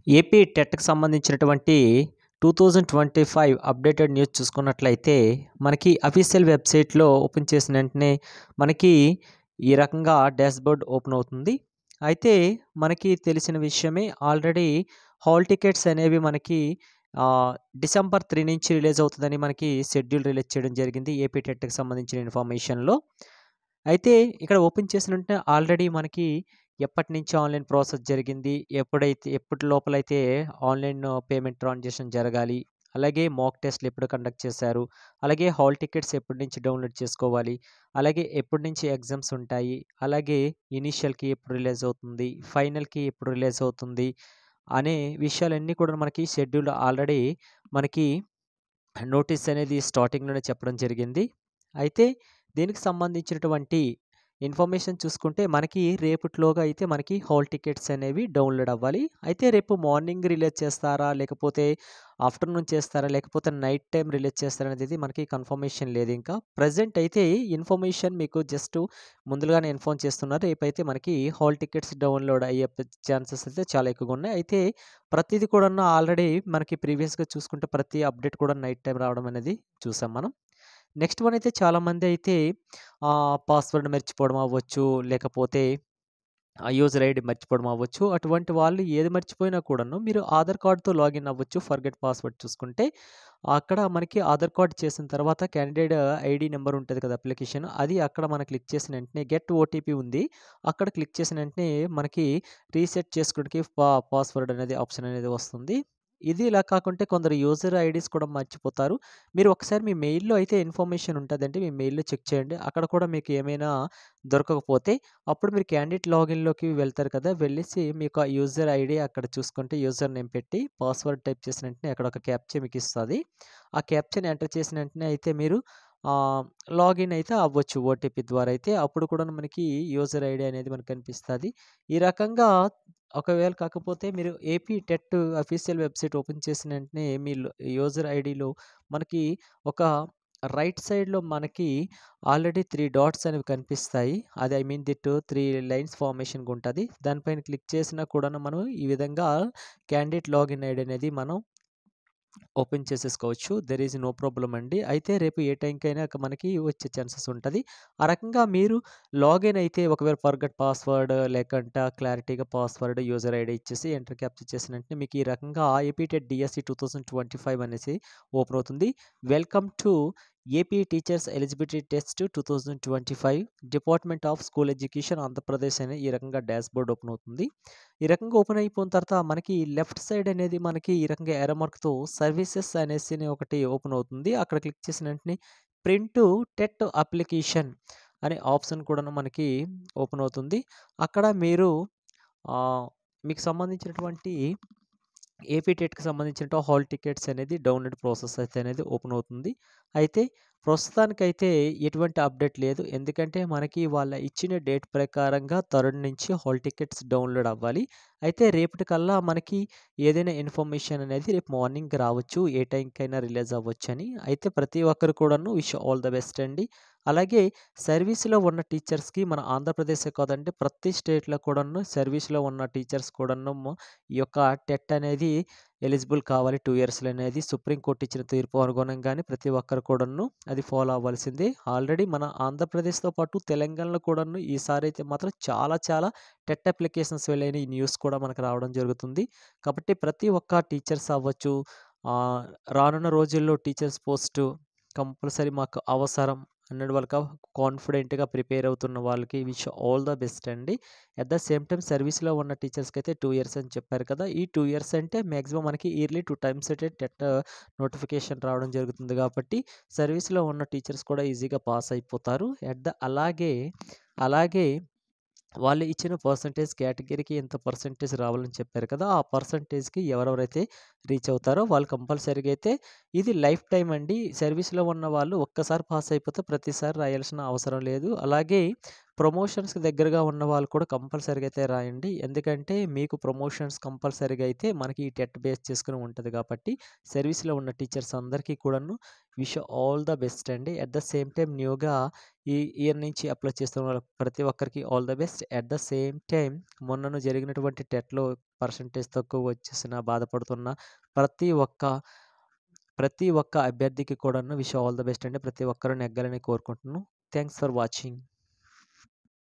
AP టెట్‌కి సంబంధించినటువంటి 2025 updated news చూసుకున్నట్లయితే, మనకి అఫీషియల్ వెబ్‌సైట్‌లో ఓపెన్ చేసిన వెంటనే మనకి ఈ రకంగా డాష్‌బోర్డ్ ఓపెన్ అవుతుంది. అయితే మనకి తెలిసిన విషయమే ఆల్రెడీ హాల్ టికెట్స్ అనేవి మనకి ఆహ్, డిసెంబర్ 3 నుంచి రిలీజ్ అవుతదని మనకి షెడ్యూల్ రిలీజ్ చేయడం జరిగింది. ఏపీ టెట్‌కి సంబంధించిన ఇన్ఫర్మేషన్‌లో. అయితే ఇక్కడ ఓపెన్ చేసిన వెంటనే ఆల్రెడీ మనకి ఎప్పటినుంచి ఆన్‌లైన్ ప్రాసెస్ జరిగింది, ఎప్పటి లోపలైతే ఆన్‌లైన్ పేమెంట్ ట్రాన్సాక్షన్ జరగాలి, అలాగే మాక్ టెస్ట్‌లు ఎప్పుడు కండక్ట్ చేశారు, అలాగే హాల్ టికెట్స్ ఎప్పటి నుంచి డౌన్‌లోడ్ చేసుకోవాలి, అలాగే ఎప్పటి నుంచి ఎగ్జామ్స్ ఉంటాయి, అలాగే ఇనీషియల్‌కి ఎప్పుడు రిలీజ్ అవుతుంది, ఫైనల్‌కి ఎప్పుడు రిలీజ్ అవుతుంది అనే విషయాలన్నీ కూడా మనకి షెడ్యూల్ ఆల్రెడీ మనకి నోటీస్ అనేది స్టార్టింగ్‌లోనే చెప్పడం జరిగింది. అయితే దీనికి సంబంధించినటువంటి ఇన్ఫర్మేషన్ చూసుకుంటే మనకి రేపటిలోగా అయితే మనకి హాల్ టికెట్స్ అనేవి డౌన్‌లోడ్ అవ్వాలి. అయితే రేపు మార్నింగ్ రిలీజ్ చేస్తారా? లేకపోతే ఆఫ్టర్‌నూన్ చేస్తారా? లేకపోతే నైట్ టైమ్ రిలీజ్ చేస్తారా? అనేది మనకి కన్ఫర్మేషన్ లేదు ఇంకా. ప్రెజెంట్ అయితే ఇన్ఫర్మేషన్ మీకు జస్ట్ ముందుగానే ఇన్ఫార్మ్ చేస్తున్నారు. రేపైతే మనకి హాల్ టికెట్స్ డౌన్‌లోడ్ అయ్యే ఛాన్సెస్ అయితే చాలా ఎక్కువగా ఉన్నాయి. అయితే ప్రతీది కూడాను ఆల్రెడీ మనకి ప్రీవియస్‌గా చూసుకుంటే ప్రతి అప్డేట్ కూడా నైట్ టైమ్ రావడం అనేది చూసాం మనం. నెక్స్ట్ వన్ అయితే చాలామంది అయితే పాస్వర్డ్ మర్చిపోవడం అవ్వచ్చు, లేకపోతే యూజర్ ఐడీ మర్చిపోవడం అవ్వచ్చు. అటువంటి వాళ్ళు ఏది మర్చిపోయినా కూడాను మీరు ఆధార్ కార్డ్‌తో లాగిన్ అవ్వచ్చు. ఫర్గెట్ పాస్వర్డ్ చూసుకుంటే. అక్కడ మనకి ఆధార్ కార్డ్ చేసిన తర్వాత క్యాండిడేట్ ఐడీ నంబర్ ఉంటది కదా! అప్లికేషన్ అది అక్కడ మనం క్లిక్ చేసిన వెంటనే గెట్ ఓటీపీ ఉంది. అక్కడ క్లిక్ చేసిన వెంటనే మనకి రీసెట్ చేసుకోవడానికి పాస్వర్డ్ అనేది ఆప్షన్ అనేది వస్తుంది. ఇది ఇలా కాకుంటే కొందరు యూజర్ ఐడీస్ కూడా మర్చిపోతారు. మీరు ఒకసారి మీ మెయిల్‌లో అయితే ఇన్ఫర్మేషన్ ఉంటదండి. మీ మెయిల్‌లో చెక్ చేయండి. అక్కడ కూడా మీకు ఏమైనా దొరకకపోతే అప్పుడు మీరు క్యాండిడేట్ లాగిన్‌లోకి వెళ్తారు కదా! వెళ్ళేసి మీకు ఆ యూజర్ ఐడీ అక్కడ చూసుకుంటే యూజర్ నేమ్ పెట్టి పాస్వర్డ్ టైప్ చేసిన వెంటనే అక్కడ ఒక క్యాప్చా మీకిస్తది. ఆ క్యాప్చాని ఎంటర్ చేసిన వెంటనే అయితే మీరు ఆహ్, లాగిన్ అయితే అవ్వచ్చు ఓటీపీ ద్వారా అయితే. అప్పుడు కూడా మనకి యూజర్ ఐడీ అనేది మనకు కనిపిస్తది. ఈ రకంగా ఒకవేళ కాకపోతే మీరు AP TET official website open చేసిన వెంటనే మీ యూజర్ ఐడీలో మనకి ఒక రైట్ సైడ్‌లో మనకి ఆల్రెడీ 3 డాట్స్ అనేవి కనిపిస్తాయి. అది ఐ మీన్ దిట్ 3 లైన్స్ ఫార్మేషన్‌గా ఉంటది. దానిపైన క్లిక్ చేసినా కూడాను మనం ఈ విధంగా క్యాండిడేట్ లాగిన్ ఐడీ అనేది మనం ఓపెన్ చేసేసుకోవచ్చు. దేర్ ఈజ్ నో ప్రాబ్లమ్ అండి. అయితే రేపు ఏ టైంకైనా మనకి వచ్చే ఛాన్సెస్ ఉంటది. ఆ రకంగా మీరు లాగిన్ అయితే ఒకవేళ ఫర్గట్ పాస్వర్డ్ లేకంటే క్లారిటీగా పాస్వర్డ్, యూజర్ ఐడీ ఇచ్చేసి ఎంటర్ క్యాప్చా చేసిన వెంటనే మీకు ఈ రకంగా ఏపీ టెట్ డీఎస్సీ 2025 అనేసి ఓపెన్ అవుతుంది. Welcome to AP teachers eligibility test 2025 department of school education Andhra Pradesh అని ఈ రకంగా డాష్‌బోర్డ్ ఓపెన్ అవుతుంది. ఈ రకంగా ఓపెన్ అయిపోయిన తర్వాత మనకి లెఫ్ట్ సైడ్ అనేది మనకి ఈ రకంగా యారో మార్క్‌తో సర్వీసెస్ అనేసిని ఒకటి ఓపెన్ అవుతుంది. అక్కడ క్లిక్ చేసిన వెంటనే ప్రింట్ టెట్ అప్లికేషన్ అనే ఆప్షన్ కూడాను మనకి ఓపెన్ అవుతుంది. అక్కడ మీరు ఆహ్, మీకు సంబంధించినటువంటి ఏపీ టెట్‌కి సంబంధించిన హాల్ టికెట్స్ అనేది డౌన్‌లోడ్ ప్రాసెస్ అయితే అనేది ఓపెన్ అవుతుంది. అయితే ప్రస్తుతానికైతే ఎటువంటి అప్డేట్ లేదు. ఎందుకంటే మనకి వాళ్ళ ఇచ్చిన డేట్ ప్రకారంగా థర్డ్ నుంచి హాల్ టికెట్స్ డౌన్‌లోడ్ అవ్వాలి. అయితే రేపటికల్లా మనకి ఏదైనా ఇన్ఫర్మేషన్ అనేది రేపు మార్నింగ్ రావచ్చు. ఏ టైంకైనా రిలీజ్ అవ్వచ్చని. అయితే ప్రతి ఒక్కరు కూడాను విష్ ఆల్ ద బెస్ట్ అండి. అలాగే సర్వీస్‌లో ఉన్న టీచర్స్‌కి మన ఆంధ్రప్రదేశే కాదండి ప్రతి స్టేట్‌లో కూడాను సర్వీస్‌లో ఉన్న టీచర్స్ కూడాను ఈ యొక్క టెట్ అనేది ఎలిజిబుల్ కావాలి 2 ఇయర్స్‌లో అనేది సుప్రీం కోర్ట్ ఇచ్చిన తీర్పు అనుగుణంగానే ప్రతి ఒక్కరు కూడాను అది ఫాలో అవ్వాల్సిందే. ఆల్రెడీ మన ఆంధ్రప్రదేశ్‌తో పాటు తెలంగాణలో కూడాను ఈసారైతే మాత్రం చాలా చాలా టెట్ అప్లికేషన్స్ వెళ్ళిన ఈ న్యూస్ కూడా మనకు రావడం జరుగుతుంది. కాబట్టి ప్రతి ఒక్క టీచర్స్ అవ్వచ్చు, ఆహ్, రానున్న రోజుల్లో టీచర్స్ పోస్టు కంపల్సరీ మాకు అవసరం అన్నది వాళ్ళకి కాన్ఫిడెంట్‌గా ప్రిపేర్ అవుతున్న వాళ్ళకి విష్ ఆల్ ద బెస్ట్ అండి. అట్ ద సేమ్ టైమ్ సర్వీస్‌లో ఉన్న టీచర్స్‌కైతే 2 ఇయర్స్ అని చెప్పారు కదా! ఈ 2 ఇయర్స్ అంటే మాక్సిమం మనకి ఇయర్లీ 2 టైమ్స్ అయితే టెట్ నోటిఫికేషన్ రావడం జరుగుతుంది కాబట్టి సర్వీస్‌లో ఉన్న టీచర్స్ కూడా ఈజీగా పాస్ అయిపోతారు. అలాగే వాళ్ళు ఇచ్చిన పర్సెంటేజ్ కేటగిరీకి ఇంత పర్సెంటేజ్ రావాలని చెప్పారు కదా! ఆ పర్సెంటేజ్‌కి ఎవరెవరైతే రీచ్ అవుతారో వాళ్ళు కంపల్సరీగా అయితే ఇది లైఫ్ టైమ్ అండి. సర్వీస్‌లో ఉన్న వాళ్ళు ఒక్కసారి పాస్ అయిపోతే ప్రతిసారి రాయాల్సిన అవసరం లేదు. అలాగే ప్రమోషన్స్‌కి దగ్గరగా ఉన్న వాళ్ళు కూడా కంపల్సరీగా అయితే రాయండి. ఎందుకంటే మీకు ప్రమోషన్స్ కంపల్సరీగా అయితే మనకి ఈ టెట్ బేస్ చేసుకొని ఉంటది కాబట్టి సర్వీస్‌లో ఉన్న టీచర్స్ అందరికీ కూడాను విష్ ఆల్ ద బెస్ట్ అండి. అట్ ద సేమ్ టైమ్ న్యూగా ఈ ఇయర్ నుంచి అప్లై చేస్తున్న వాళ్ళకి ప్రతి ఒక్కరికి all the best. At the same time మొన్నను జరిగినటువంటి టెట్‌లో పర్సెంటేజ్ తక్కువ వచ్చేసిన బాధపడుతున్న ప్రతి ఒక్క ప్రతి ఒక్క అభ్యర్థికి కూడాను విష్ ఆల్ ద బెస్ట్ అండి. ప్రతి ఒక్కరు నెగ్గాలని కోరుకుంటున్నాను. Thanks for watching.